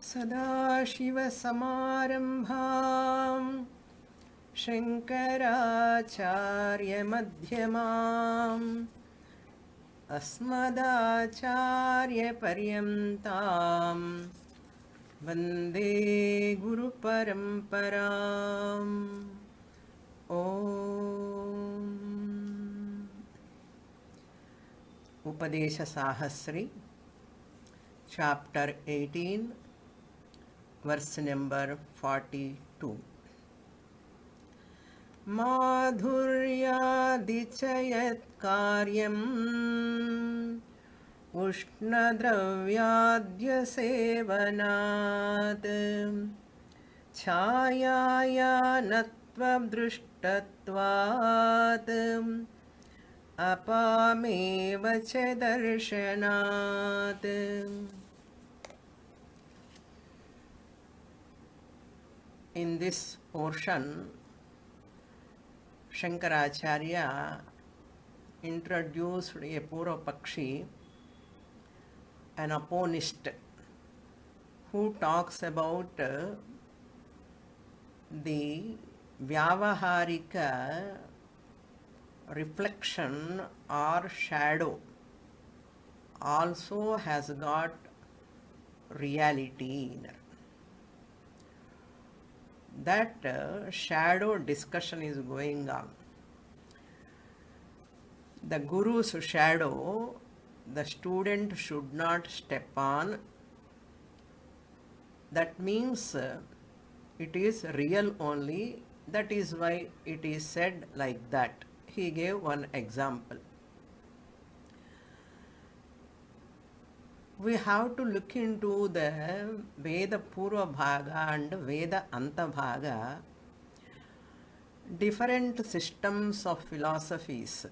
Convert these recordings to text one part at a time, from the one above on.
सदाशिवसमारम्भां शङ्कराचार्यमध्यमाम् अस्मदाचार्यपर्यन्तां वन्दे गुरुपरम्पराम्। Upadesa Sahasri, chapter 18, verse number 42. Madhuryadichayat karyam Ushnadravyaadya sevanat Chhayaya natvabdrushtatvat Apameva cha darshanat. In this portion, Shankaracharya introduced a Purva-Pakshi, an opponist, who talks about the Vyavaharika reflection or shadow also has got reality in it. That shadow discussion is going on. The Guru's shadow, the student should not step on. That means it is real only. That is why it is said like that. He gave one example. We have to look into the Veda Purva Bhaga and Veda Anta Bhaga, different systems of philosophies.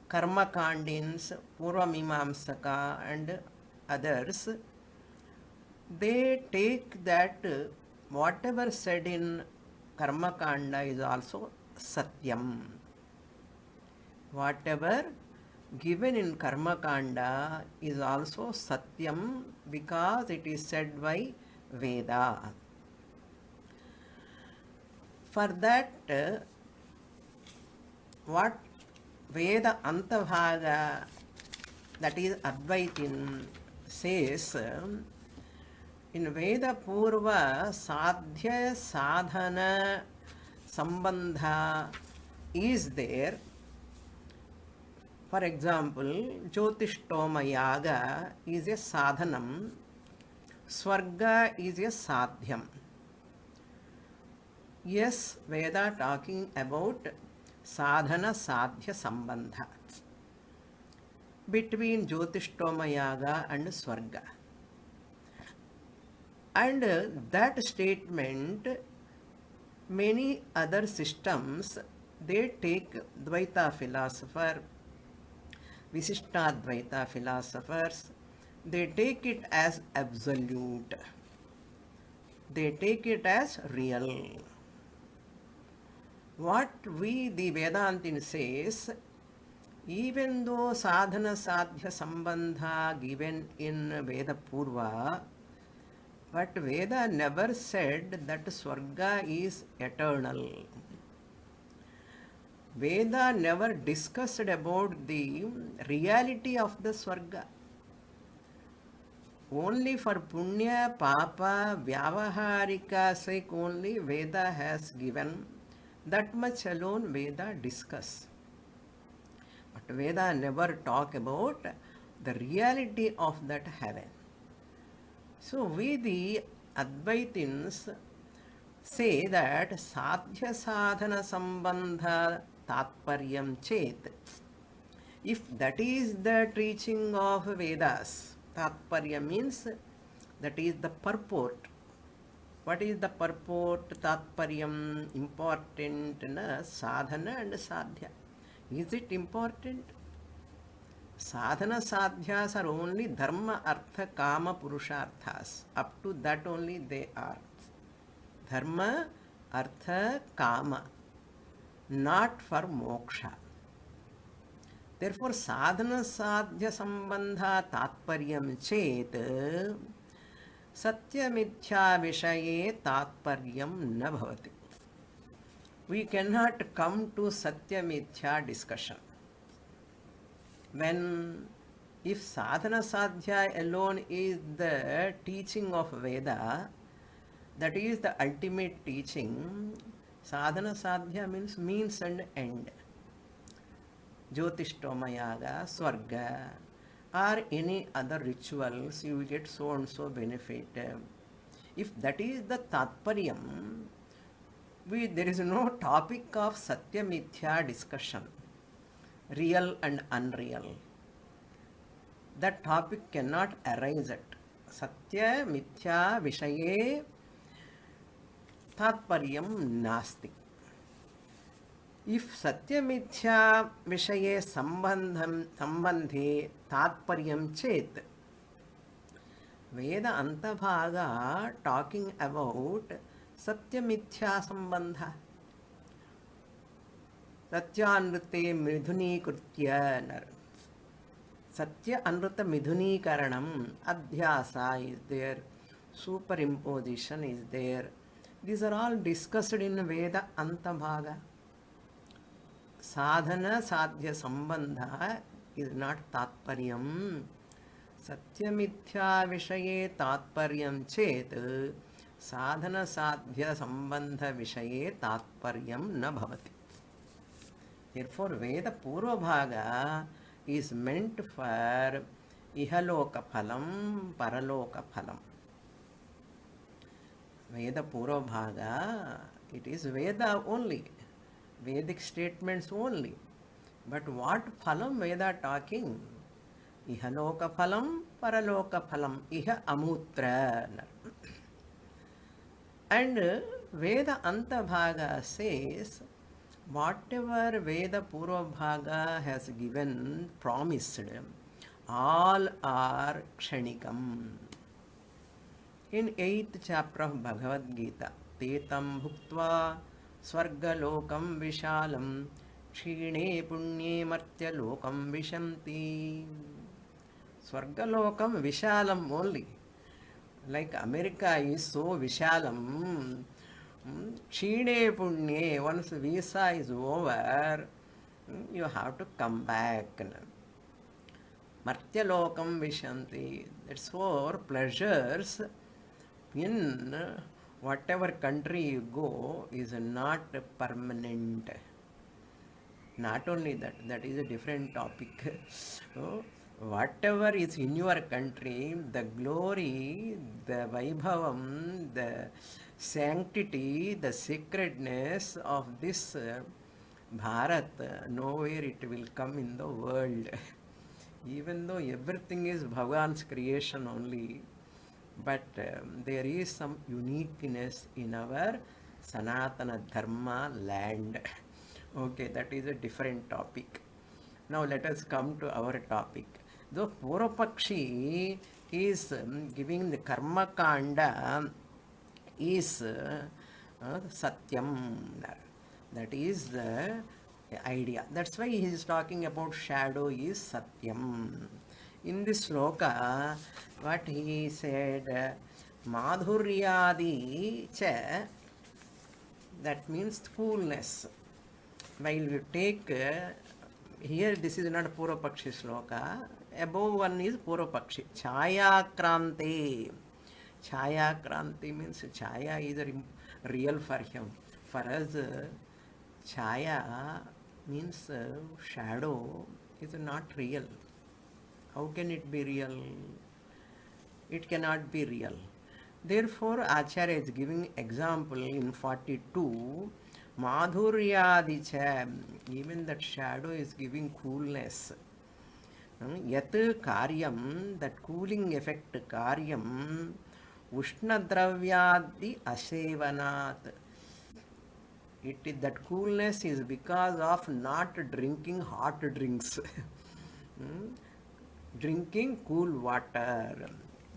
Karma Kandins, Purva Mimamsaka and others, they take that whatever said in Karma Kanda is also Satyam. Whatever given in Karma Kanda is also Satyam because it is said by Veda. For that, what Veda Antavhaga, that is Advaitin, says, in Veda Purva Sadhya Sadhana Sambandha is there. For example, Jyotishtoma Yaga is a sadhanam, Swarga is a sadhyam. Yes, Veda talking about sadhana sadhya sambandha between Jyotishtoma Yaga and Swarga. And that statement, many other systems, they take Dvaita philosopher, Visishtadvaita philosophers, they take it as absolute. They take it as real. What we, the Vedantin, says, even though sadhana sadhya sambandha given in Veda Purva, but Veda never said that Swarga is eternal. Veda never discussed about the reality of the Swarga. Only for Punya, Papa, Vyavaharika sake only Veda has given. That much alone Veda discuss. But Veda never talk about the reality of that heaven. So we, the Advaitins, say that Sadhya Sadhana Sambandha Tatparyam Chet. If that is the teaching of Vedas, Tatparya means that is the purport. What is the purport? Tatparyam, important, na? Sadhana and Sadhya. Is it important? Sadhana sadhyas are only dharma, artha, kama, purusharthas. Up to that only they are. Dharma, artha, kama. Not for moksha. Therefore, sadhana sadhya sambandha tatparyam chet. Satyamithya Vishaye Tatparyam Na Bhavati. We cannot come to Satyamithya discussion. When if sadhana sadhya alone is the teaching of Veda, that is the ultimate teaching. Sadhana sadhya means and end. Jyotishtoma yaga, swarga, or any other rituals, you will get so and so benefit. If that is the tatparyam, there is no topic of satya mithya discussion, real and unreal. That topic cannot arise at satya mithya vishaye tatparyam nasti. If satya mithya vishaye sambandhe tatparyam chet, Veda Antabhaga talking about satya mithya sambandha. Satyanrute midhuni krutya. Satya Anruta Midhuni Karanam, Adhyasa is there, superimposition is there. These are all discussed in Veda Antabhaga. Sadhana Sadhya Sambandha is not Tatparyam. Satyamithya Vishaye Tatparyam Chet, Sadhana Sadhya Sambandha Vishaye Tatparyam Na Bhavati. Therefore, Veda Purva Bhaga is meant for ihaloka phalam, paraloka phalam. Veda Purva Bhaga, it is Veda only, Vedic statements only. But what phalam Veda talking? Ihaloka phalam, paraloka phalam, iha amutra. And Veda Antabhaga says, whatever Veda Purva Bhaga has given, promised, all are kshanikam. In 8th chapter of Bhagavad Gita, Tetam bhuktva swargalokam vishalam kshine punye martya lokam vishanti. Swargalokam vishalam only. Like America is so vishalam. Kshine punye, once visa is over, you have to come back. Martya lokam vishanti. That's for pleasures in whatever country you go is not permanent. Not only that, that is a different topic. So, whatever is in your country, the glory, the vaibhavam, the sanctity, the sacredness of this Bharat, nowhere it will come in the world. Even though everything is Bhagavan's creation only, but there is some uniqueness in our Sanatana Dharma land. Okay, that is a different topic. Now let us come to our topic. Though Purvapakshi is giving the Karma Kanda is Satyam. That is the idea. That's why he is talking about shadow is Satyam. In this sloka, what he said, Madhuryadi cha, that means coolness. While you take, here this is not Purvapakshi sloka, above one is Purvapakshi. Chaya Kranti. Chaya Kranti means Chaya is real for him. For us, Chaya means shadow is not real. How can it be real? It cannot be real. Therefore, Acharya is giving example in 42. Madhuryadicha, even that shadow is giving coolness. Yat karyam, that cooling effect karyam, Ushnadravyadi asevanat. It is that coolness is because of not drinking hot drinks. Drinking cool water.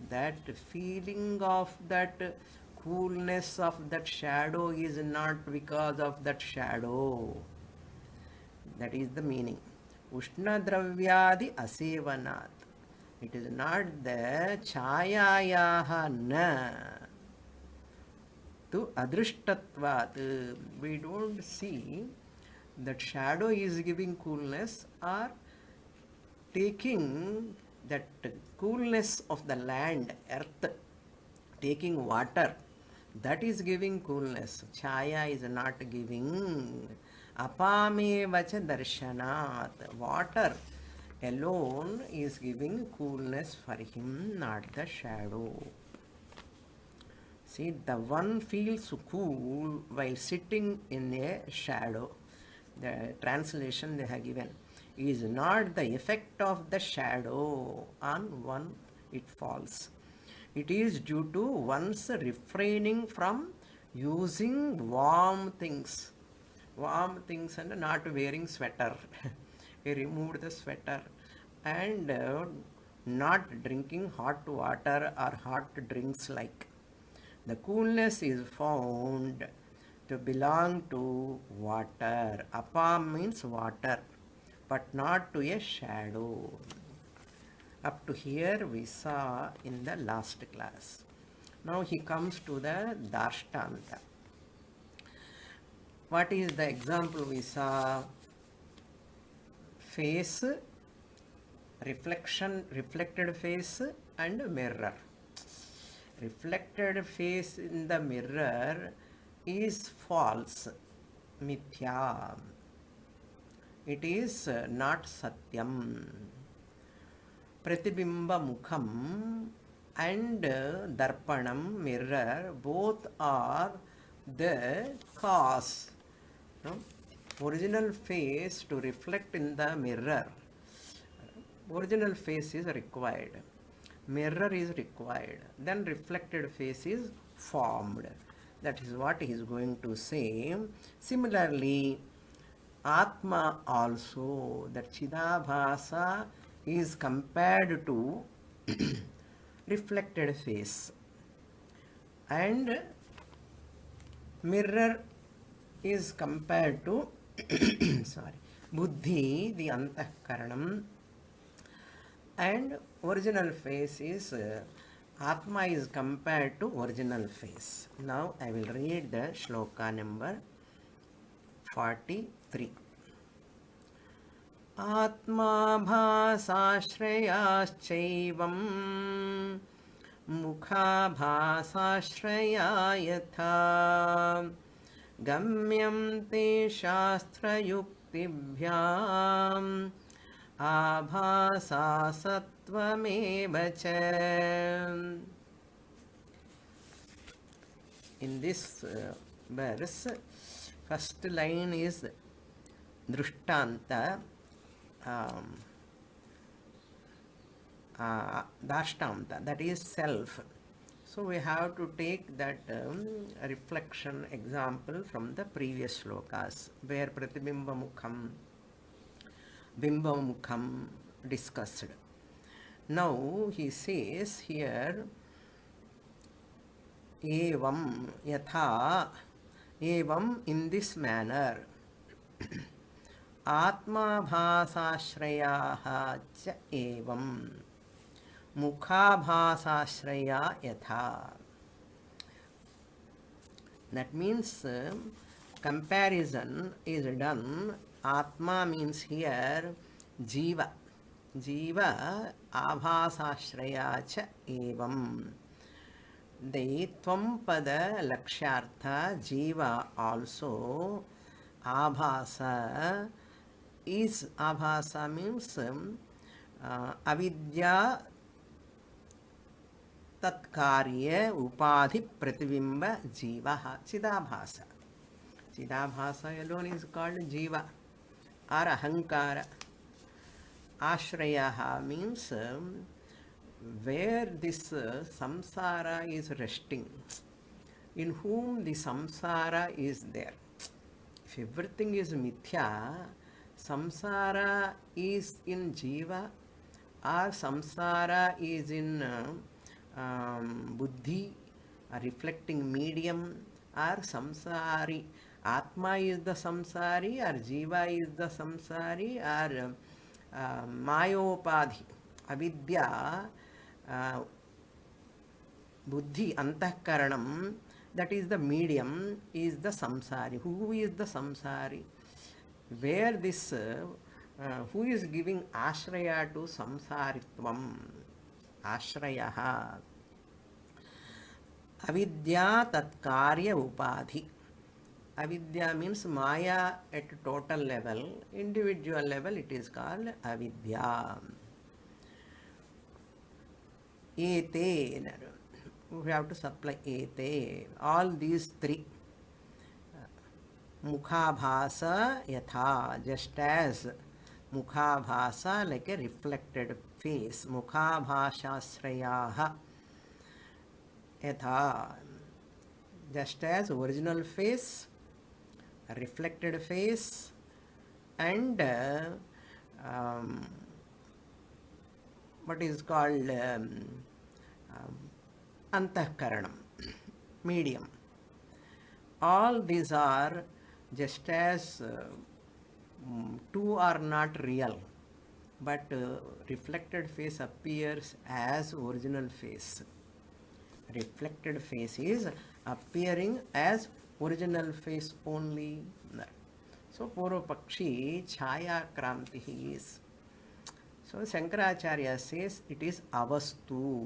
That feeling of that coolness of that shadow is not because of that shadow. That is the meaning. Ushna dravyadi asevanat. It is not the chayayaha na to adrishtatvat. We don't see that shadow is giving coolness or taking that coolness of the land, earth, taking water, that is giving coolness. Chaya is not giving. Apame vacha darshanat. Water alone is giving coolness for him, not the shadow. See, the one feels cool while sitting in a shadow. The translation they have given is not the effect of the shadow on one it falls. It is due to one's refraining from using warm things and not wearing sweater. He removed the sweater and not drinking hot water or hot drinks like. The coolness is found to belong to water. Apam means water, but not to a shadow. Up to here we saw in the last class. Now he comes to the Dashtanta. What is the example we saw? Face, reflected face and mirror. Reflected face in the mirror is false, mithya. It is not satyam. Pratibimba mukham and darpanam, mirror, both are the cause. No? Original face to reflect in the mirror. Original face is required. Mirror is required. Then reflected face is formed. That is what he is going to say. Similarly, Atma also, that Chidabhasa is compared to reflected face, and mirror is compared to buddhi, the antahkaranam, and original face is Atma is compared to original face. Now I will read the shloka number 43. Atma bhasashrayaschaivam mukha bhasashraya yatha gamyam te shastrayuktibhyam abhasa sattvameva cha. In this verse, first line is Drishtanta, Dashtanta, that is self. So we have to take that reflection example from the previous shlokas, where Pratibimba Mukham, Bimba Mukham discussed. Now he says here, Evam yatha, evam in this manner, Atma bhasashrayaha cha evam, Mukha bhasashraya yatha. That means comparison is done. Atma means here Jiva. Jiva abhasashraya cha evam. The Tvam pada lakshyartha Jiva also abhasa is, abhasa means avidya tatkarya upadhi pratibimba jiva chidabhasa. Chidabhasa alone is called jiva or ahankara. Ashrayaha means where this samsara is resting, in whom the samsara is there. If everything is mithya, samsara is in jiva or samsara is in buddhi, a reflecting medium, or samsari. Atma is the samsari, or jiva is the samsari, or mayopadhi. Avidya, buddhi, antahkaranam, that is the medium, is the samsari. Who is the samsari? Where this, who is giving ashraya to samsaritvam? Ashrayaha. Avidya tatkarya upadhi. Avidya means Maya at total level, individual level it is called avidya. Ete, we have to supply ete, all these three. Mukhabhasa yatha, just as Mukhabhasa like a reflected face. Mukhabhashasrayaha yatha, just as original face, reflected face, and what is called antahkaranam, medium. All these are just as two are not real, but reflected face appears as original face. Reflected face is appearing as original face only. So Purvapakshi Chaya Kranti is. So Shankaracharya says it is avastu.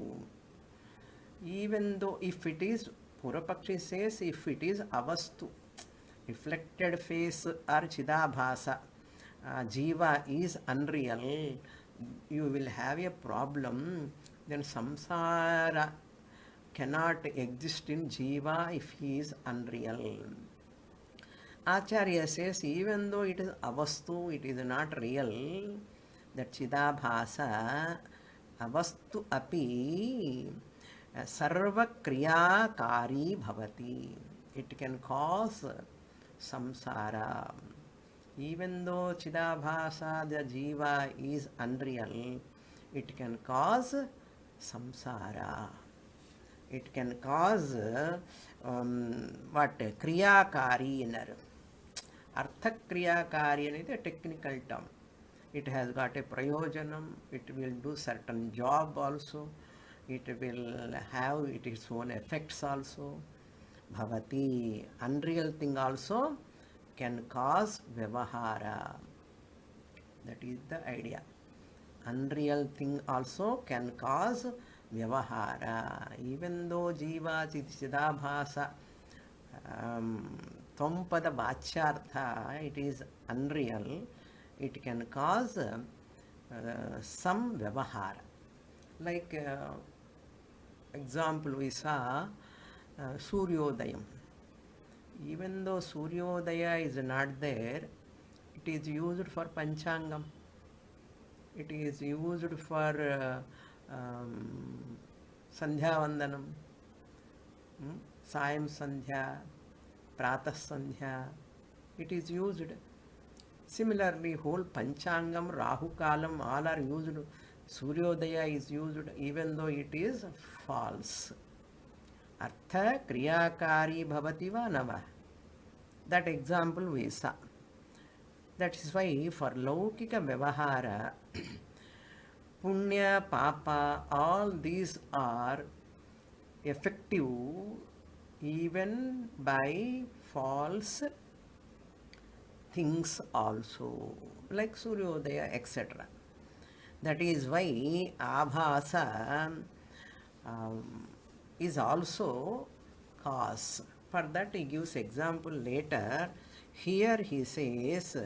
Even though if it is, Purvapakshi says if it is avastu, reflected face or chidabhasa, jiva is unreal, you will have a problem. Then samsara cannot exist in jiva if he is unreal. Acharya says even though it is avastu, it is not real, that chidabhasa avastu api sarva kriyakari bhavati. It can cause samsara. Even though chidabhasa, the jiva is unreal, it can cause samsara. It can cause what? Kriyakari inner. Artha kriyakari is a technical term. It has got a prayojanam, it will do certain job also, it will have its own effects also. Bhavati, unreal thing also can cause vyavahara. That is the idea. Unreal thing also can cause vyavahara. Even though jiva chidabhasa thampada vachyartha, it is unreal, it can cause some vyavahara. Like example we saw Suryodayam. Even though Suryodaya is not there, it is used for Panchangam. It is used for Sandhya Vandanam, Sayam Sandhya, Pratah Sandhya. It is used. Similarly, whole Panchangam, Rahu Kalam, all are used. Suryodaya is used even though it is false. Artha kriyakari bhavati va nava. That example we saw. That is why for laukika vyavahara, punya, papa, all these are effective even by false things also, like Suryodaya, etc. That is why abhasa is also cause. For that he gives example later. Here he says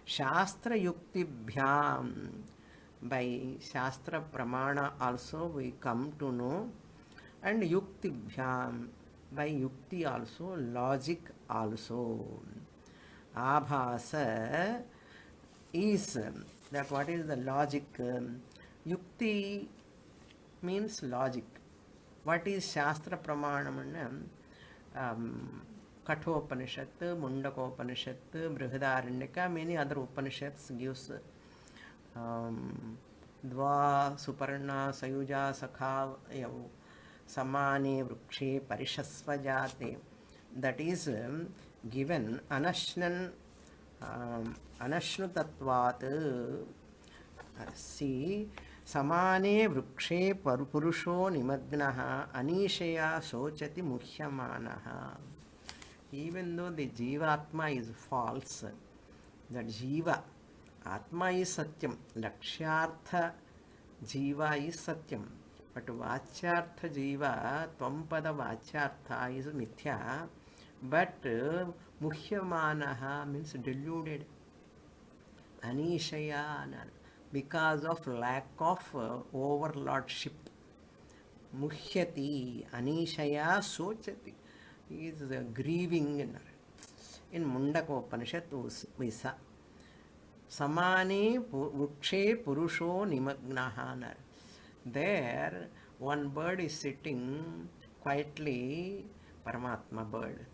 Shastra Yuktibhyam. By Shastra Pramana also we come to know, and Yuktibhyam, by Yukti also, logic also. Abhasa is that what is the logic? Yukti means logic. What is Shastra Pramanam? Kathopanishad, Mundakopanishad, Brihadaranyaka, many other Upanishads gives Dva, Suparna, Sayuja, Sakha, Samane, Vrukshe, Parishasva Jate. That is given Anashnan, Anashnutatvat. See, Samane vrukshe purusho nimagnaha anisheya sochati muhyamanaha. Even though the Jivatma is false, that Jiva, Atma is Satyam, Lakshyartha Jiva is Satyam, but Vachyartha Jiva, Tvampada Vachyartha is Mithya, but Muhyamanaha means deluded, Anishayana, because of lack of overlordship. Muhyati, Anishaya Sochati. He is grieving. In Mundaka Upanishad we saw Samani Vukshe Purusho Nimagnahanar. There one bird is sitting quietly, Paramatma bird.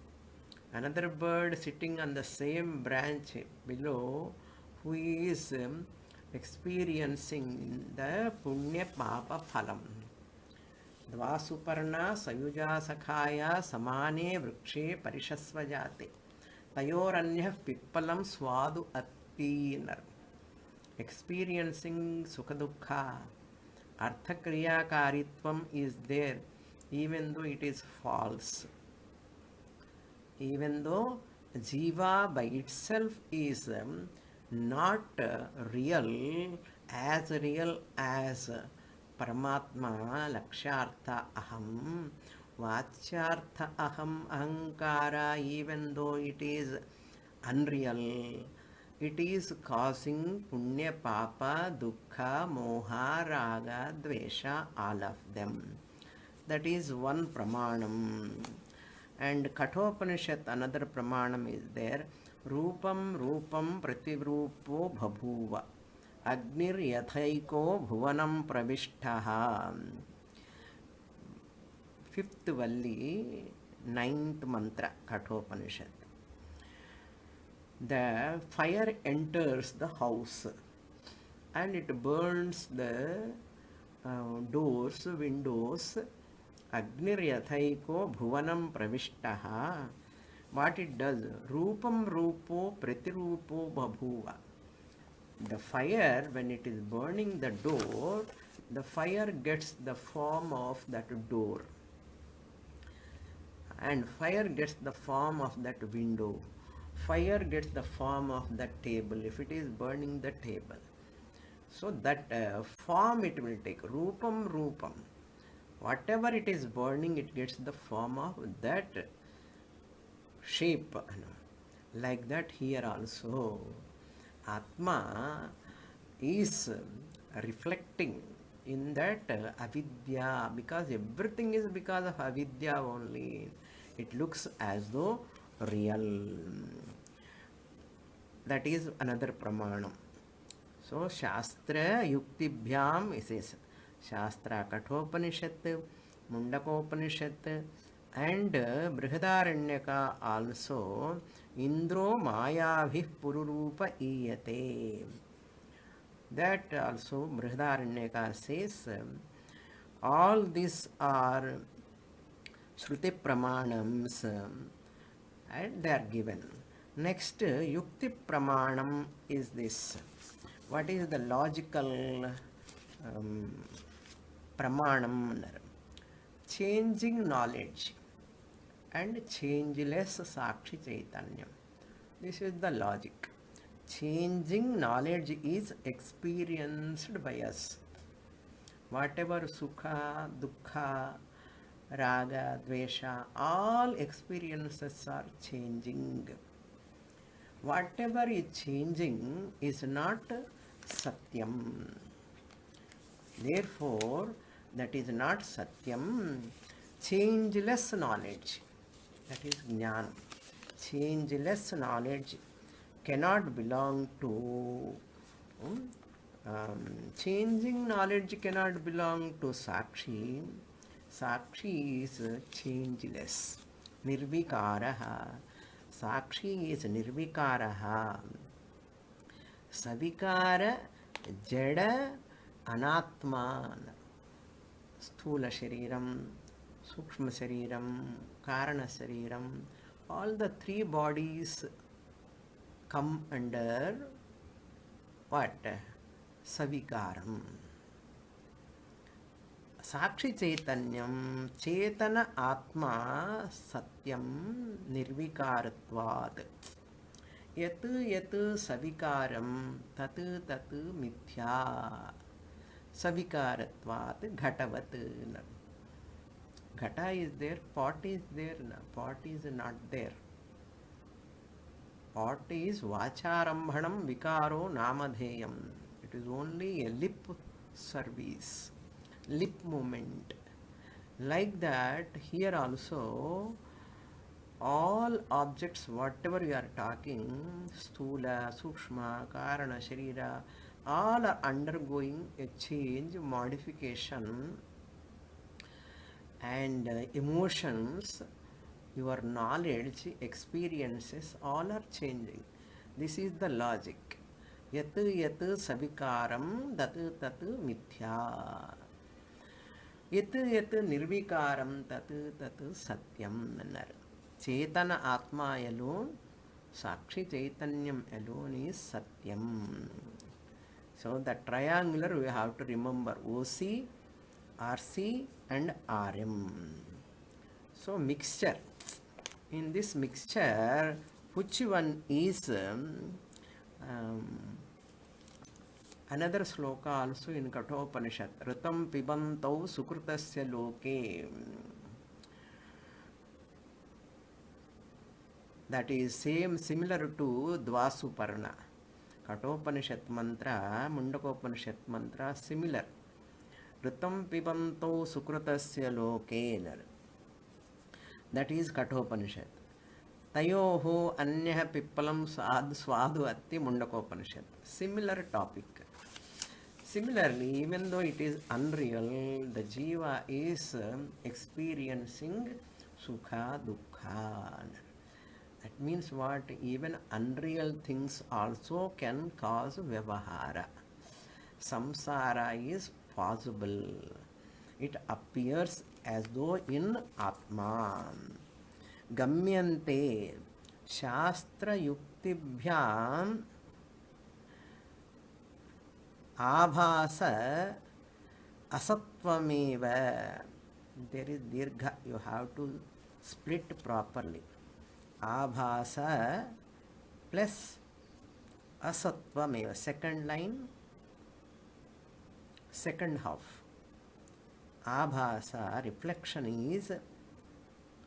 Another bird sitting on the same branch below, who is experiencing the Punya Papa Phalam. Dvasuparna Sayuja Sakhaya Samane Vrukshe Parishasvajate Tayoranyah Pippalam Swadu Attinar. Experiencing Sukadukha, Arthakriya Karitvam is there, even though it is false. Even though Jiva by itself is not real as Paramatma, Lakshartha Aham, Vachyartha Aham, Ahankara, even though it is unreal, it is causing Punya, Papa, Dukkha, Moha, Raga, Dvesha, all of them. That is one Pramanam. And Kathopanishad, another Pramanam is there. Rupam Rupam Prativrupo Bhabhuva. Agnir Yathaiko Bhuvanam Pravishtaha. Fifth Valli, ninth mantra, Kathopanishad. The fire enters the house and it burns the doors, windows. Agnir Yathaiko Bhuvanam Pravishtaha. What it does? Rupam Rupo Pratirupo Bhabhuva. The fire, when it is burning the door, the fire gets the form of that door. And fire gets the form of that window. Fire gets the form of that table, if it is burning the table. So that form it will take. Rupam Rupam. Whatever it is burning, it gets the form of that shape. Like that here also. Atma is reflecting in that avidya, because everything is because of avidya only. It looks as though real. That is another pramanam. So Shastra Yuktibhyam is Shastra Kathopanishad, Mundakopanishad, and Brihadaranyaka also. Indro Mayavih Pururupa Iyate. That also Brihadaranyaka says all these are Shruti Pramanams and they are given. Next, Yukti Pramanam is this. What is the logical Pramanam? Changing knowledge and changeless Sakshi Chaitanya. This is the logic. Changing knowledge is experienced by us. Whatever Sukha, Dukkha, Raga, Dvesha, all experiences are changing. Whatever is changing is not Satyam. Therefore, that is not Satyam. Changeless knowledge, that is Jnana. Changeless knowledge cannot belong to changing knowledge cannot belong to Sakshi. Sakshi is changeless. Nirvikaraha. Sakshi is Nirvikaraha. Savikara Jada Anatma. Sthula Shariram, Sukshma Shariram, Karana Shariram. All the three bodies come under what? Savikaram. సాక్షి చైతన్యం చేతన ఆత్మ సత్యం నిర్వికారత్వాత్ యత్ యత్ సవికారం తత్ తత్ మిథ్యా సవికారత్వాత్ ఘటవత్. Ghata is there, pot is there, pot is not there. Pot is vacharambhanam vikaro namadheyam. It is only a lip service, lip movement. Like that, here also, all objects, whatever you are talking, sthula, sukshma, karana, sharira, all are undergoing a change, modification, and emotions, your knowledge, experiences, all are changing. This is the logic. Yat yat savikaram tat tat mithya. Yat yat nirvikaram tat tat satyam annaru. Chetana atma alone, sakshi chaitanyam alone is satyam. So the triangular we have to remember: OC, RC and RM. So mixture. In this mixture, which one is another sloka also in Kathopanishad. Ritam pibantau sukrutasya loke. That is similar to Dvasuparna. Kathopanishad mantra, Mundakopanishad mantra similar. Ritam pibanto sukrutasya lokenar. That is Kathopanishad. Tayoho anyah pippalam swadu atti Mundakopanishad. Similar topic. Similarly, even though it is unreal, the jiva is experiencing sukha dukkha. That means what? Even unreal things also can cause vyavahara. Samsara is possible. It appears as though in Atma. Gamyante Shastra Yuktibhyam Abhasa Asatvameva. There is dirgha. You have to split properly. Abhasa plus Asatvameva. Second line, second half. Abhasa, reflection, is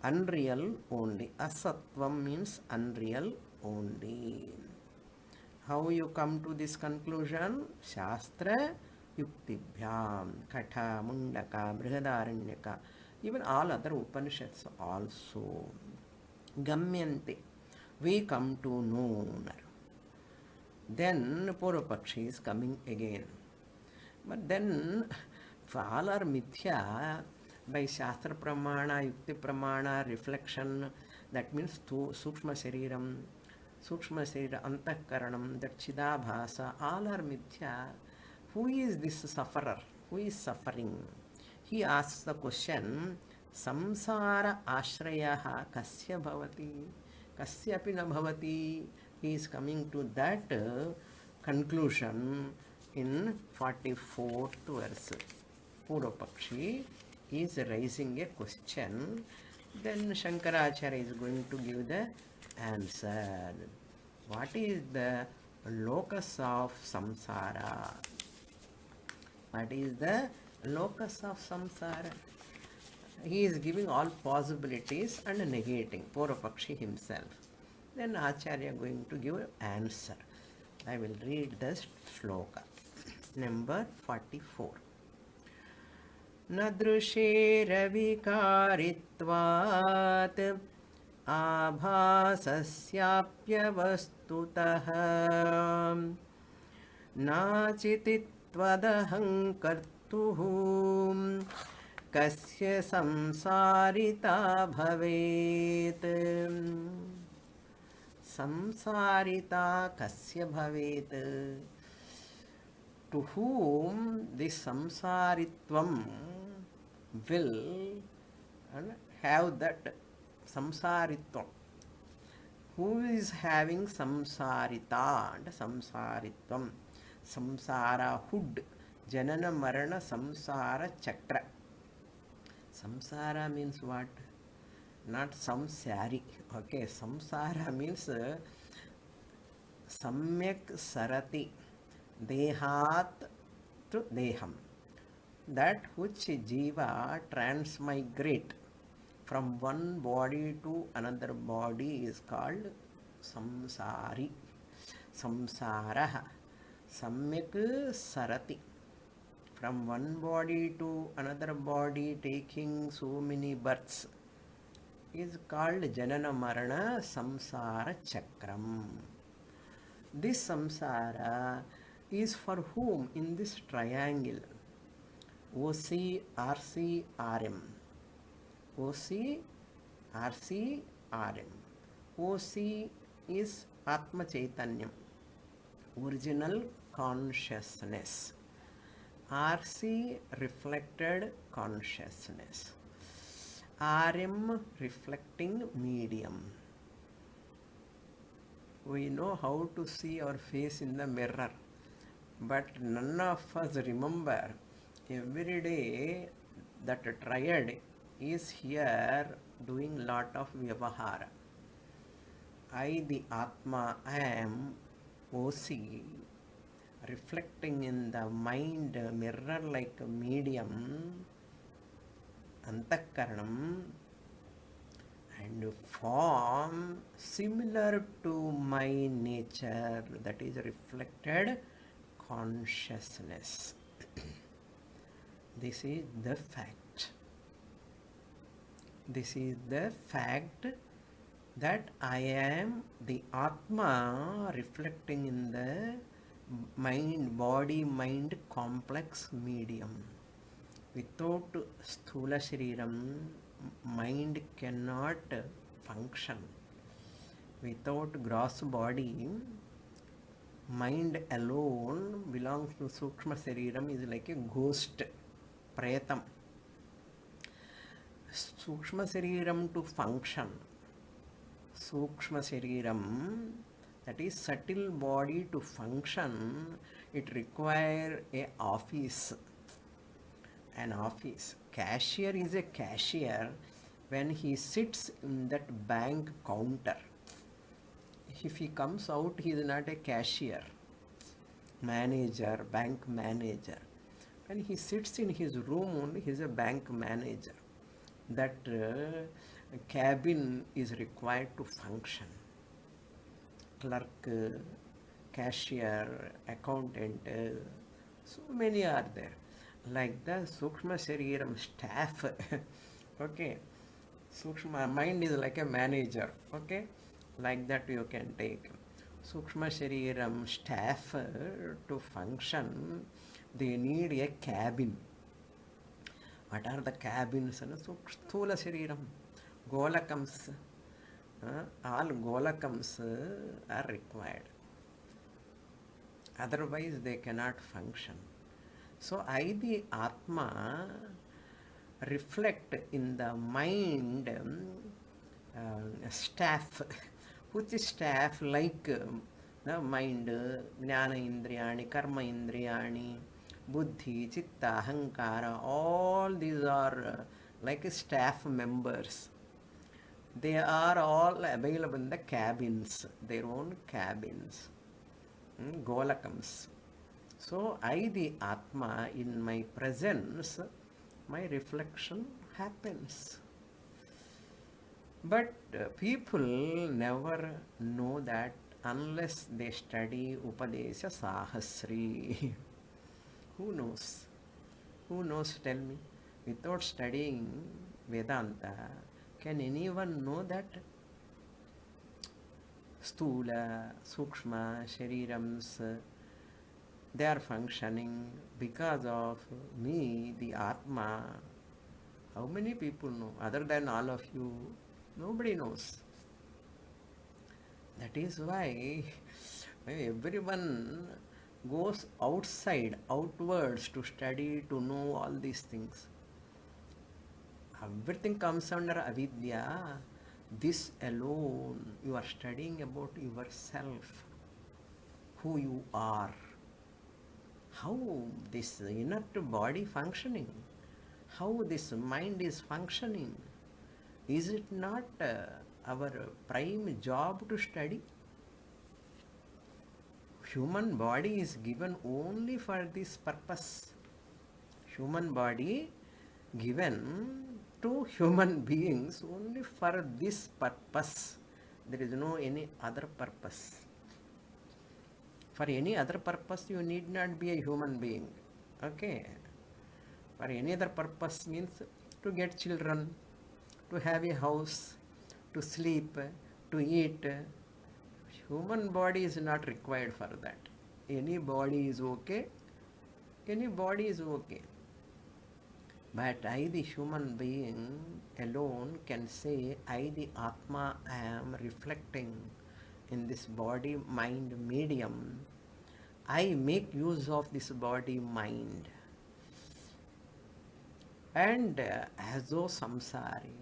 unreal only. Asatvam means unreal only. How you come to this conclusion? Shastra Yuktibhyam, Katha, Mundaka, Brihadaranyaka, even all other Upanishads also. Gamyante, we come to know. Then Purvapakshi is coming again. But then all are mithya by Shastra Pramana, Yukti Pramana, reflection. That means Sukshma Shariram, Antakaranam, that Chidabhasa, all are mithya. Who is this sufferer? Who is suffering? He asks the question, Samsara Ashrayaha Kasya Bhavati? Kasyapi na Bhavati? He is coming to that conclusion in 44th verse. Purvapakshi is raising a question. Then Shankaracharya is going to give the answer. What is the locus of samsara? What is the locus of samsara? He is giving all possibilities and negating, Purvapakshi himself. Then Acharya going to give answer. I will read the shloka. Number 44. Nadrushervikārittvāt ābhāsasyāpyavastutah nācitittvadahankartuh kasya samsārita bhavet. Samsārita kasya bhavet. To whom this samsaritvam will have that samsaritvam. Who is having samsarita and samsaritvam? Samsara hood, janana marana samsara chakra. Samsara means what? Not samsari. Okay, samsara means samyak sarati dehat to deham. That which jiva transmigrate from one body to another body is called samsari. Samsara. Samyak sarati. From one body to another body taking so many births is called Janana Marana Samsara Chakram. This samsara is for whom in this triangle? OC, RC, RM. OC, RC, RM. OC is Atma Chaitanyam, original consciousness. RC, reflected consciousness. RM, reflecting medium. We know how to see our face in the mirror, but none of us remember every day that triad is here doing lot of vyavahara. I, the Atma, I am OC, reflecting in the mind mirror like a medium, Antakaranam, and form similar to my nature, that is reflected consciousness. This is the fact. This is the fact that I am the Atma reflecting in the mind, body, mind complex medium. Without Sthula Shariram, mind cannot function. Without gross body, mind alone belongs to Sukshma Shariram, is like a ghost, Pretam. Sukshma Shariram to function, Sukshma Shariram, that is subtle body to function, it requires a office. An office. Cashier is a cashier when he sits in that bank counter. If he comes out, he is not a cashier. Manager, bank manager. When he sits in his room only, he is a bank manager. That cabin is required to function. Clerk, cashier, accountant, so many are there. Like the Sukshma Shariram staff. Okay. Sukshma mind is like a manager. Okay. Like that you can take. Sukshma Shariram staff to function, they need a cabin. What are the cabins? Sthula Shariram. Golakams. All Golakams are required. Otherwise they cannot function. So I, the Atma, reflect in the mind staff. Which is staff? Like the mind, Jnana Indriyani, Karma Indriyani, Buddhi, Chitta, Ahankara, all these are like staff members. They are all available in the cabins, their own cabins, Golakams. So I, the Atma, in my presence, my reflection happens. But people never know that unless they study Upadesa Sahasri. Who knows? Who knows, tell me? Without studying Vedanta, can anyone know that? Stula, Sukshma, Sharirams, they are functioning because of me, the Atma. How many people know? Other than all of you, nobody knows. That is why everyone goes outside, outwards to study, to know all these things. Everything comes under avidya. This alone, you are studying about yourself, who you are, how this inert body functioning. how this mind is functioning. Is it not our prime job to study? Human body is given only for this purpose. Human body given to human beings only for this purpose. There is no any other purpose. For any other purpose, you need not be a human being. Okay. For any other purpose means to get children, to have a house, to sleep, to eat. Human body is not required for that. Any body is okay. Any body is okay. But I, the human being alone, can say, I, the Atma, am reflecting in this body mind medium. I make use of this body mind. And as though samsari,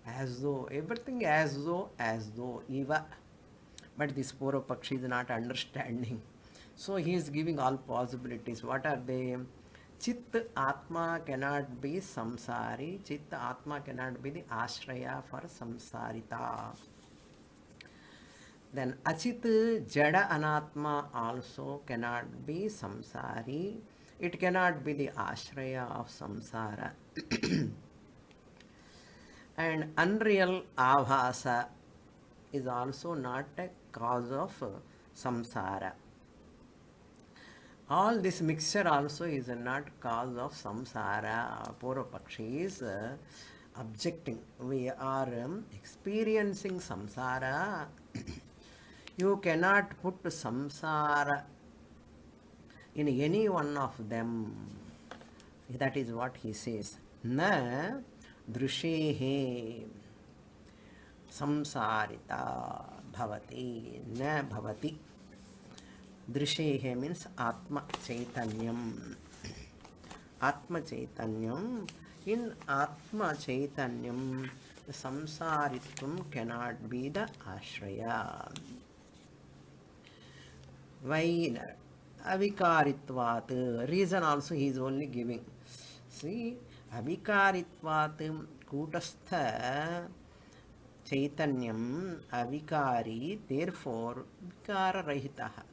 as though, everything as though, eva. But this Purva Pakshi is not understanding. So he is giving all possibilities. What are they? Chit Atma cannot be samsari. Chit Atma cannot be the ashraya for samsarita. Then Achit Jada Anatma also cannot be samsari. It cannot be the ashraya of samsara. And unreal avhasa is also not a cause of samsara. All this mixture also is not cause of samsara. Purva Pakshi is objecting. We are experiencing samsara. You cannot put samsara in any one of them. That is what he says. Na drushehe samsarita bhavati na bhavati. Drishehe means Atma Chaitanyam. Atma Chaitanyam. In Atma Chaitanyam, the samsaritvam cannot be the ashraya. Why? Avikaritvat. Reason also he is only giving. See, avikaritvat kutastha Chaitanyam avikari, therefore vikara rahitaha.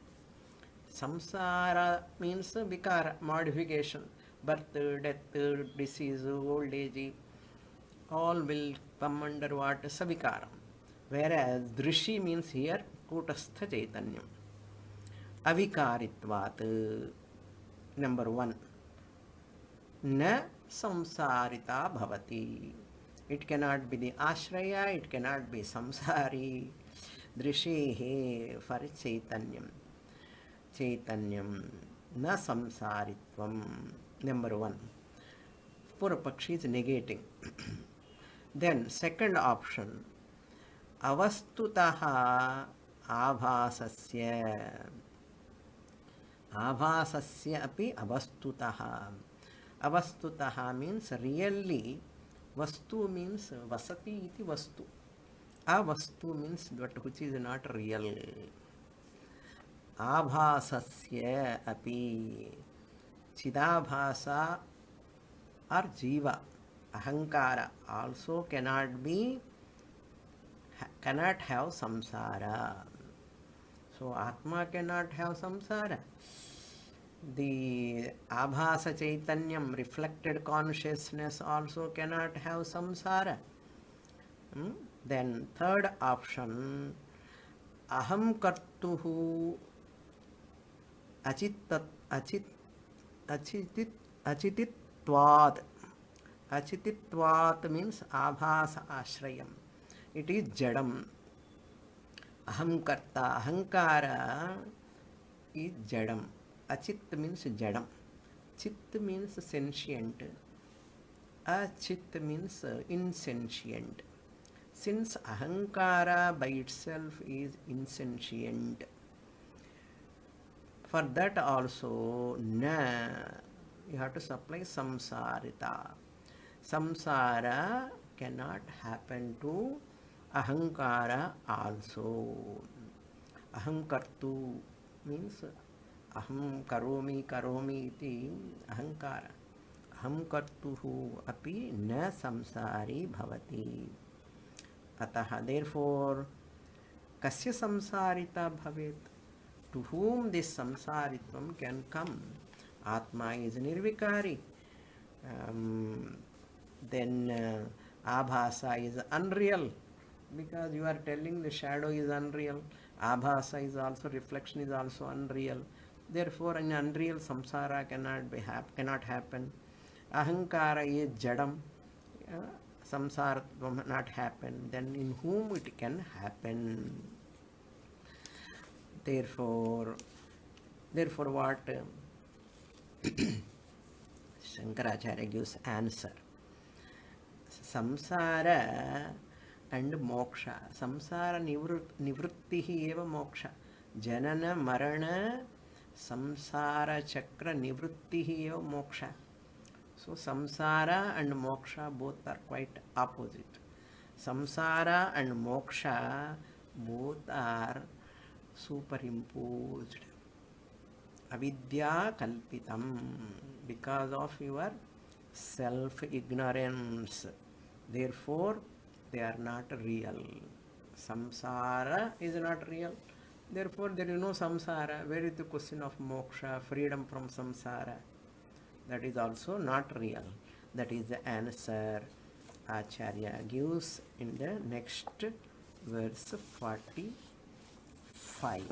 Samsara means vikara, modification, birth, death, disease, old age, all will come under what? Savikaram. Whereas Drishi means here Kutastha Chaitanyam. Avikaritvat, number one. Na samsarita bhavati. It cannot be the ashraya, it cannot be samsari. Drishehe for Chaitanyam. Chaitanyam na samsaritvam. Number one. Purva Pakshi is negating. Then second option. Avastutaha abhasasya. Abhasasya api avastutaha. Avastutaha means really. Vastu means vasati iti vastu. Avastu means that which is not real. Abhasasya api. Chidabhasa or jiva, ahankara also cannot have samsara. So Atma cannot have samsara. The Abhasa Chaitanyam, reflected consciousness, also cannot have samsara. Then third option, aham kartuhu achititvat. Achititvat means abhasa ashrayam. It is jadam. Aham karta, ahankara is jadam. Achit means jadam. Chit means sentient. Achit means insentient. Since ahankara by itself is insentient, for that also na you have to supply samsarita. Samsara cannot happen to ahankara also. Aham kartu means aham karomi iti ahankara. aham kartuhu api na samsari bhavati. Ataha, therefore, kasya samsarita bhavet? To whom this samsaritvam can come? Atma is nirvikari. Then abhasa is unreal, because you are telling the shadow is unreal. Abhasa is also, reflection is also unreal. Therefore, an unreal samsara cannot happen. Ahankara is jadam. Samsara will not happen. Then in whom it can happen? Therefore what Shankaracharya gives answer. Samsara and moksha. Samsara nivrittihi eva moksha. Janana marana samsara chakra nivrittihi eva moksha. So samsara and moksha both are quite opposite. Samsara and moksha both are superimposed. Avidya kalpitam, because of your self-ignorance. Therefore, they are not real. Samsara is not real. Therefore, there is no samsara. Where is the question of moksha, freedom from samsara? That is also not real. That is the answer Acharya gives in the next verse 45.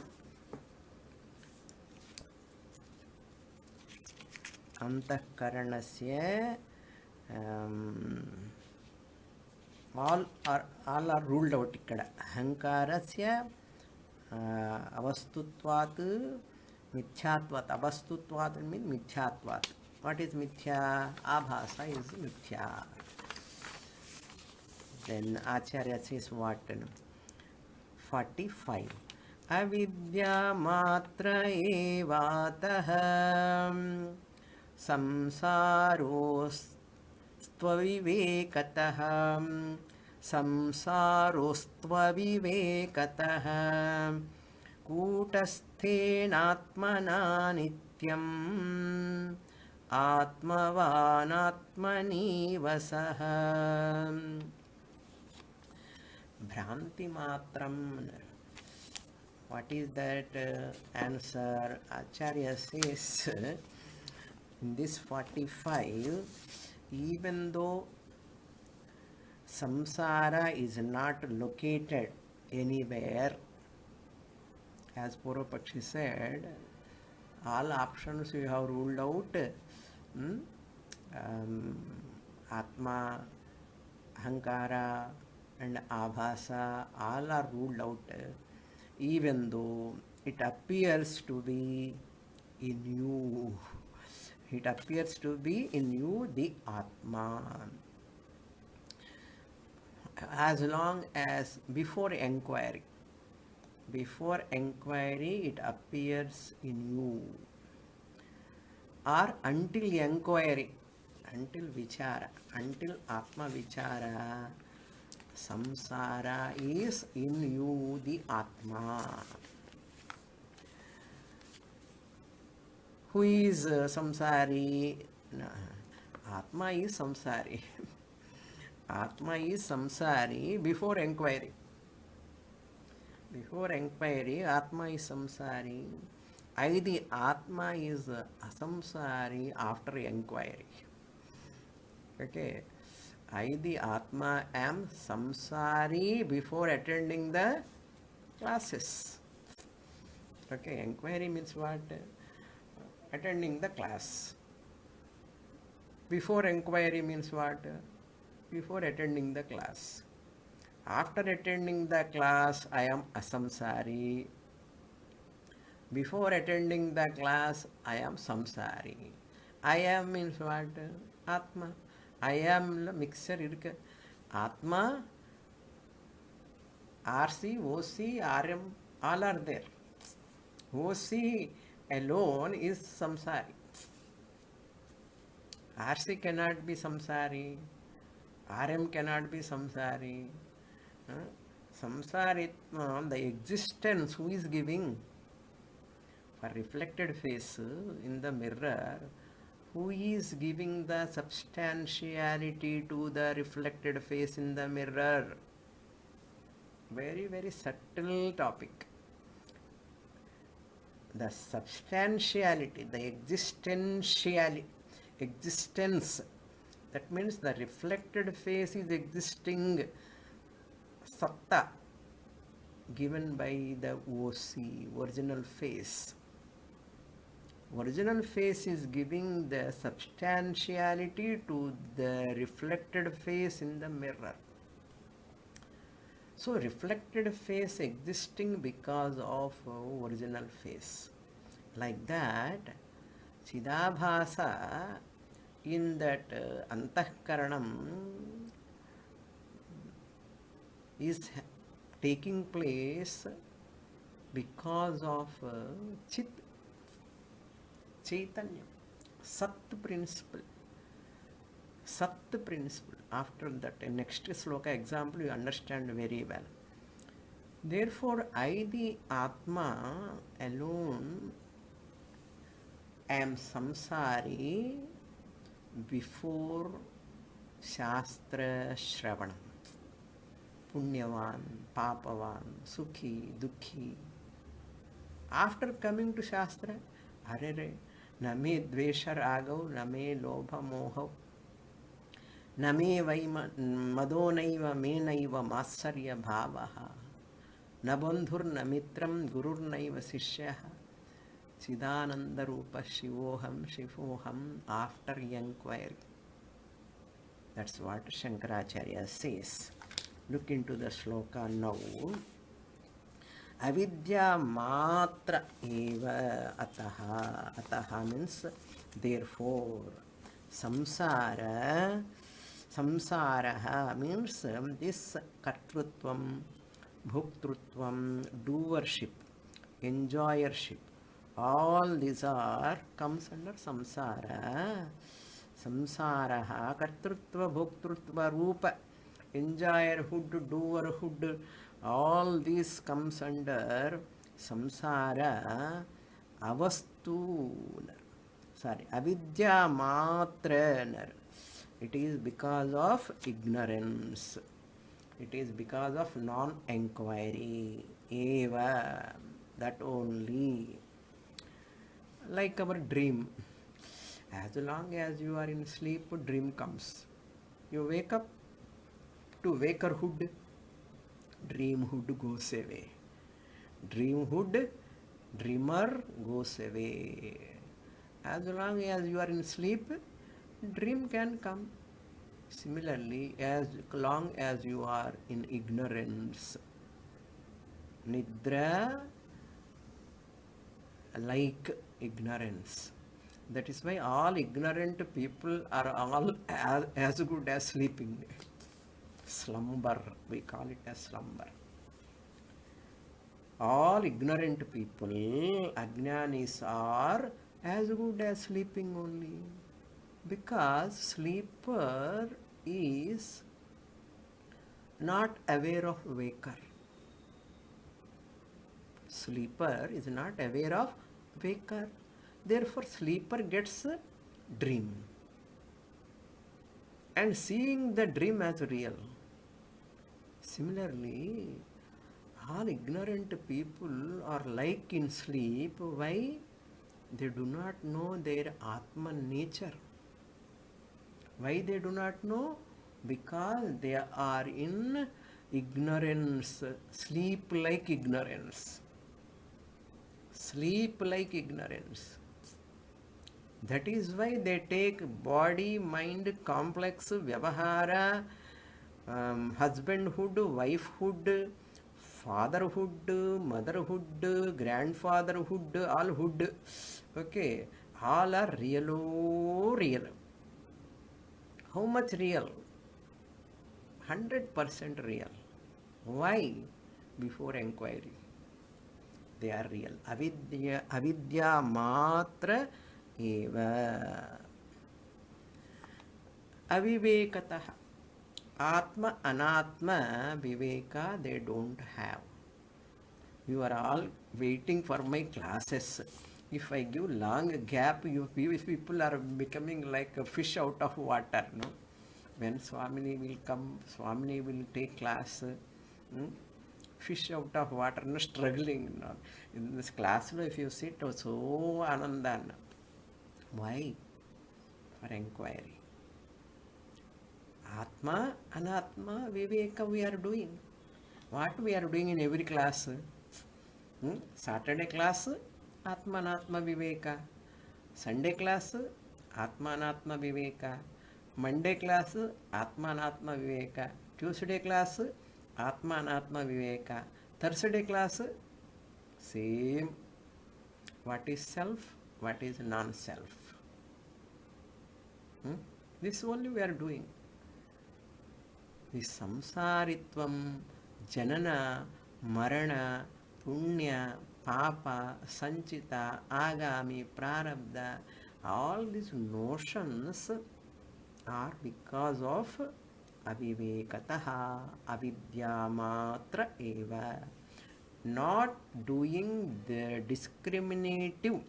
Antakaranasya, all are ruled out ikkada. Ahankarasya avastutvat mithyatvat. Avastutvat means mithyatvat. What is mithya? Abhasa is mithya. Then Acharya says what? 45. Avidya matra evatah samsarostvavivekatah samsarostvavivekatah kutasthenatmana nityam atmavanatmani vasah. Bhranti matram. What is that answer? Acharya says in this 45, even though samsara is not located anywhere, as Purvapakshi said, all options you have ruled out. Atma, Ahankara and Abhasa, all are ruled out, even though it appears to be in you. It appears to be in you, the Atma. As long as before inquiry, it appears in you. Or until inquiry, until vichara, until Atma vichara, samsara is in you, the Atma. Who is samsari? No. Atma is samsari. Atma is samsari before inquiry. Before inquiry, Atma is samsari. The Atma is asamsari after inquiry. Okay. The Atma am samsari before attending the classes. Okay, inquiry means what? Attending the class. Before inquiry means what? Before attending the class. After attending the class, I am asamsari. Before attending the class, I am samsari. I am means what? Atma. I am mixer irukku. Atma, RC, OC, RM, all are there. OC alone is samsari. RC cannot be samsari. RM cannot be samsari. Samsaritma, the existence who is giving for reflected face in the mirror, who is giving the substantiality to the reflected face in the mirror? Very, very subtle topic. The substantiality, the existence, that means the reflected face is existing satta given by the OC, original face. Original face is giving the substantiality to the reflected face in the mirror. So reflected face existing because of original face. Like that, Chidabhasa in that Antahkaranam is taking place because of Chit, Chaitanya, Sat principle. Sat principle. After that, next sloka example, you understand very well. Therefore, I, the Atma alone, am samsari before Shastra Shravanam. Punyavan, Papavan, Sukhi, Dukhi. After coming to Shastra, Arere, Name Dvesha Ragav, Name Lobha Mohav, Name Vaima Madonaiva Menaiva Matsarya Bhavaha, Nabandhur Namitram Gurur Naiva Sishyaha, Chidananda Rupa Shivoham Shivoham after inquiry. That's what Shankaracharya says. Look into the sloka now. Avidya matra eva ataha. Ataha means therefore. Samsara. Samsaraha means this kartrutvam, bhuktrutvam, doership, enjoyership. All these are comes under samsara. Samsaraha kartrutva, bhuktrutva, rupa, enjoyerhood, doerhood. All this comes under samsara avastu. Sorry, avidya matra. It is because of ignorance. It is because of non-enquiry. Eva, that only. Like our dream. As long as you are in sleep, dream comes. You wake up to wakerhood, dreamhood goes away. Dreamhood, dreamer goes away. As long as you are in sleep, dream can come. Similarly, as long as you are in ignorance, nidra like ignorance. That is why all ignorant people are all as good as sleeping. Slumber, we call it as slumber. All ignorant people, ajnanis, are as good as sleeping only. Because sleeper is not aware of waker. Sleeper is not aware of waker. Therefore, sleeper gets a dream. And seeing the dream as real. Similarly, all ignorant people are like in sleep. Why? They do not know their Atman nature. Why they do not know? Because they are in ignorance, sleep like ignorance. Sleep like ignorance. That is why they take body, mind, complex, vyavahara, husbandhood, wifehood, fatherhood, motherhood, grandfatherhood, all hood. Okay, all are real. How much real? 100% real. Why? Before inquiry. They are real. Avidya matra eva. Avivekataha. Atma anatma viveka they don't have. You are all waiting for my classes. If I give long gap, you people are becoming like a fish out of water, no? When Swamini will come, Swamini will take class, fish out of water, no, struggling. No? In this class, no, if you sit, oh, so ananda. Why? For inquiry. Atma, Anatma, Viveka we are doing. What we are doing in every class? Saturday class, Atma Anatma Viveka. Sunday class, Atma Anatma Viveka. Monday class, Atma Anatma Viveka. Tuesday class, Atma Anatma Viveka. Thursday class, same. What is self? What is non-self? This only we are doing. The samsaritvam, janana, marana, punya, papa, sanchita, agami, prarabdha, all these notions are because of avivekataha, avidyamatra eva. Not doing the discriminative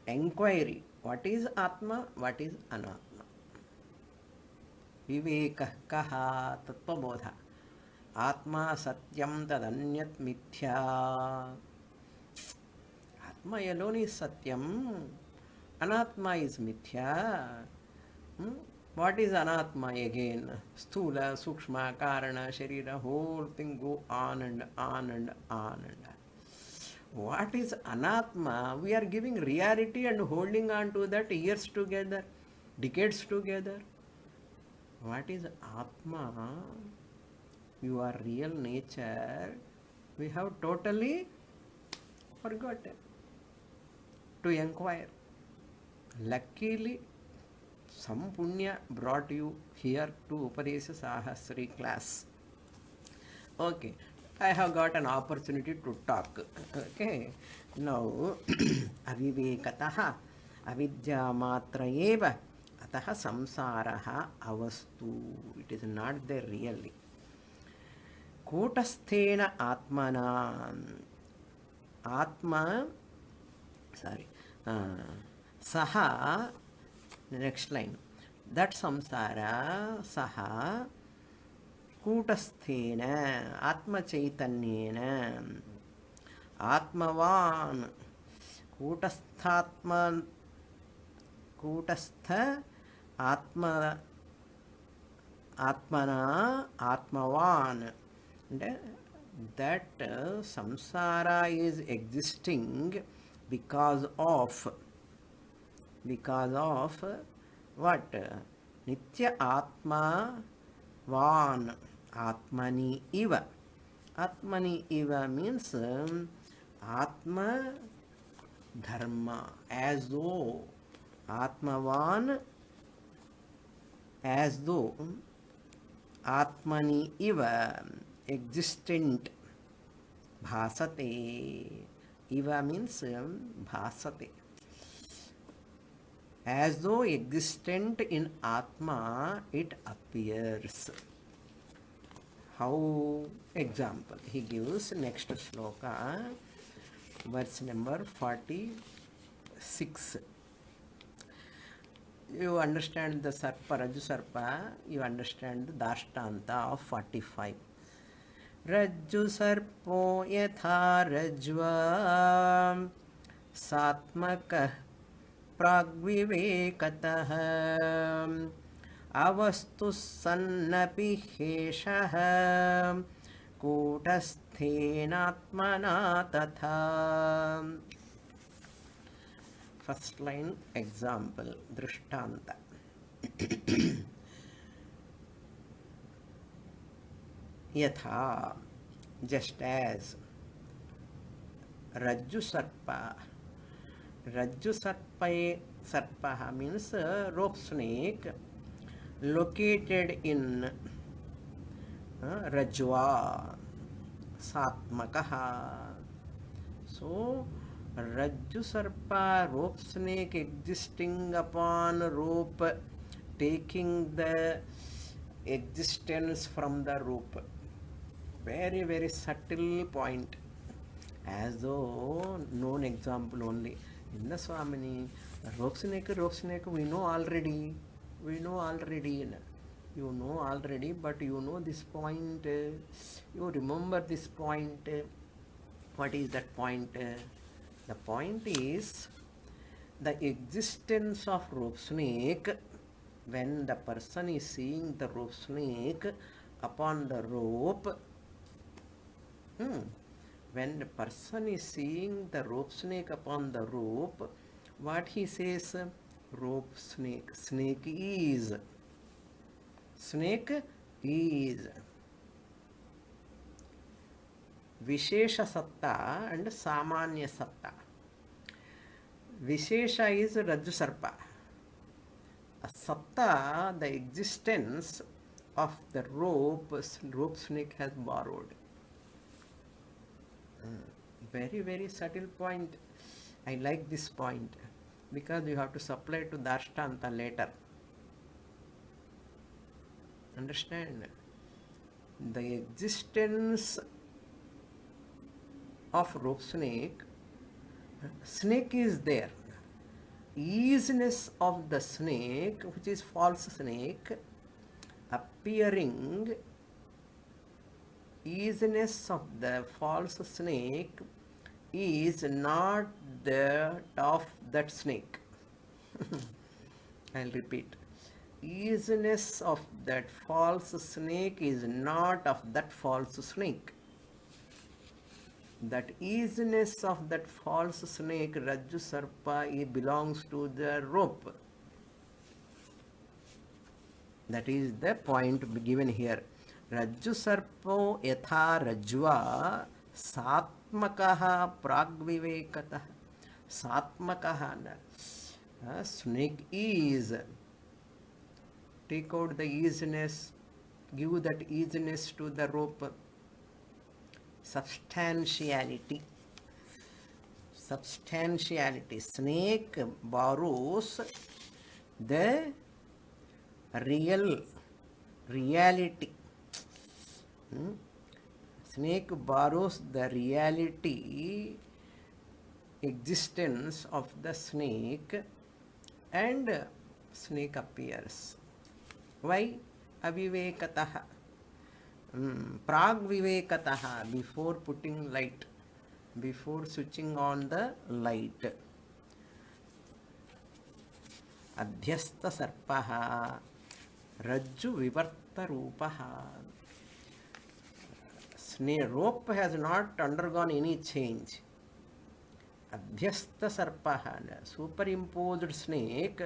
enquiry. What is Atma? What is Anatma? Vivekah kaha tattvabodha. Atma satyam tadanyat mithya. Atma alone is satyam. Anatma is mithya. What is Anatma again? Sthula, Sukshma, Karana, Sharira, whole thing go on and on and on and on. What is Anatma? We are giving reality and holding on to that years together, decades together. What is Atma? Your real nature, we have totally forgotten to inquire. Luckily, some punya brought you here to Upadesa Sahasri class. Okay, I have got an opportunity to talk. Okay, now avivekataha avidya matra eva ataha samsaraha avastu. It is not there really. Kutasthena atmana atma saha, next line, that samsara saha kutasthena atma chaitanyena atmavan kutasthatma kutastha atma atmana atmavan. That samsara is existing because of what? Nitya atma van atmani iva. Atmani iva means atma dharma, as though atmavan, as though atmani iva, existent, bhasate. Iva means bhasate. As though existent in Atma, it appears. How? Example. He gives next shloka, verse number 46. You understand the sarpa, Raju sarpa, you understand the dashtanta of 45. Rajju sarpo yatha rajva satmakah pragvivekatah avastu sannapi heshah kutasthena tatha. First line example, drishtanta. Yatha, just as. Rajju sarpa. Rajju sarpa means rope snake located in Rajwa Satmakaha. So, Rajju sarpa, rope snake existing upon rope, taking the existence from the rope. Very, very subtle point. as though known example only. In the Swamini, rope snake, we know already. We know already. You know already, but you know this point. You remember this point. What is that point? The point is the existence of rope snake when the person is seeing the rope snake upon the rope. When the person is seeing the rope snake upon the rope, what he says? Rope snake. Snake is. Snake is. Vishesha Satta and Samanya Satta. Vishesha is Rajju Sarpa. Satta, the existence of the rope snake has borrowed. Very, very subtle point. I like this point because you have to supply to Dashtanta later. Understand? The existence of rope snake, snake is there. Easiness of the snake, which is false snake, appearing, easiness of the false snake is not that of that snake. I'll repeat. Easiness of that false snake is not of that false snake. That easiness of that false snake, Rajju Sarpa, it belongs to the rope. That is the point given here. Rajju Sarpo yatha Rajva Satmakaha Pragvivekatah. Satmakaha. Snake is. Take out the easiness, give that easiness to the rope. Substantiality. Substantiality. Snake borrows the reality. Snake borrows the reality, existence of the snake, and snake appears. Why? Avivekataha. Pragvivekataha, before putting light, before switching on the light. Adhyastha sarpaha Rajju vivarta rupaha. Snake rope has not undergone any change. Adhyastha sarpaha, superimposed snake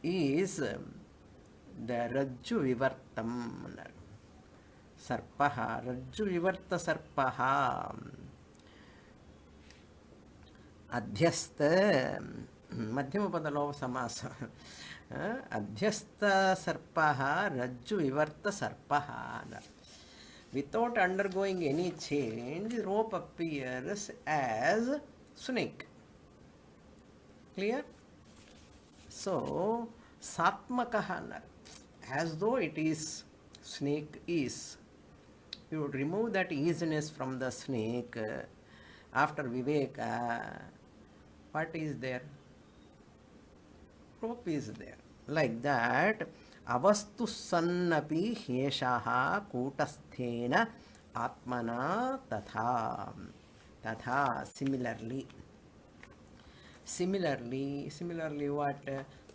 is the Rajju Vivartam. Sarpaha, Rajju Vivarta Sarpaha. Adhyastha, Madhyama Padalova Samasa. Adhyastha Sarpaha, Rajju Vivarta Sarpaha. Without undergoing any change, rope appears as snake. Clear? So, Satmakaha, as though it is, snake is. You would remove that easiness from the snake. After Viveka, what is there? Rope is there. Like that, Avastu sannapi heshaha kutasthena atmana tatha. Tatha, similarly. Similarly what?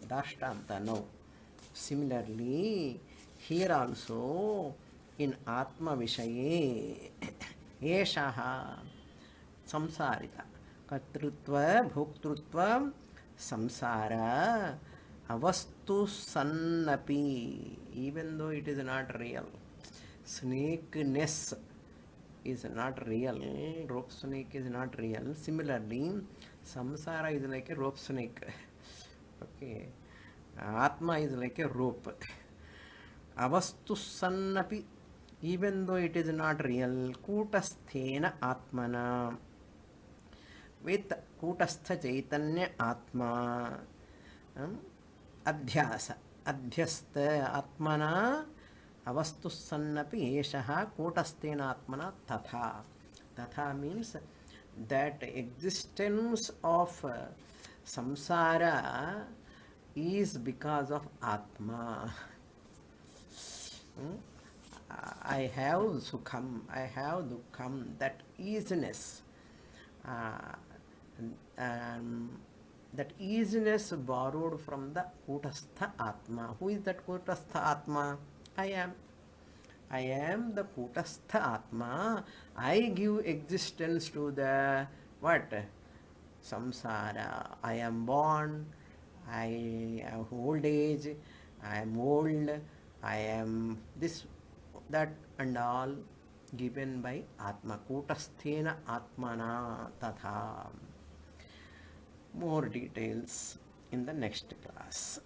Dashtanta, no. Similarly, here also in Atma Vishaye, Eshaha, Samsarita, Katrutva, Bhoktrutva, Samsara, Avastu Sannapi, even though it is not real. Snakeness is not real, rope snake is not real. Similarly, samsara is like a rope snake. Okay. Atma is like a rope. Avastu sannapi, even though it is not real. Kutasthena atmana, with kutastha chaitanya atma. Adhyasa, adhyastha atmana avastu sannapi eshaha kutastena atmana tatha. Tatha means that existence of samsara is because of atma. I have sukham, I have dukkham, that easiness. Uh, um, that easiness borrowed from the Kutastha Atma. Who is that Kutastha Atma? I am. I am the Kutastha Atma. I give existence to the what? Samsara. I am born. I have old age. I am old. I am this, that, and all given by Atma. Kutasthena Atmana Tatha. More details in the next class.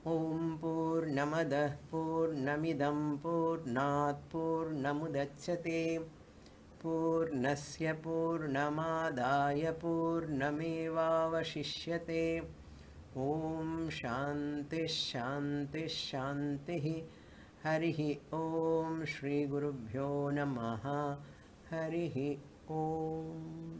Om Purnamadah Purnamidam Purnat Purnamudachyate Purnasya Purnamadaya Purnamevavashishyate. Om Shanti Shanti Shanti. Harihi Om Shri Gurubhyo Namaha. Harihi Om.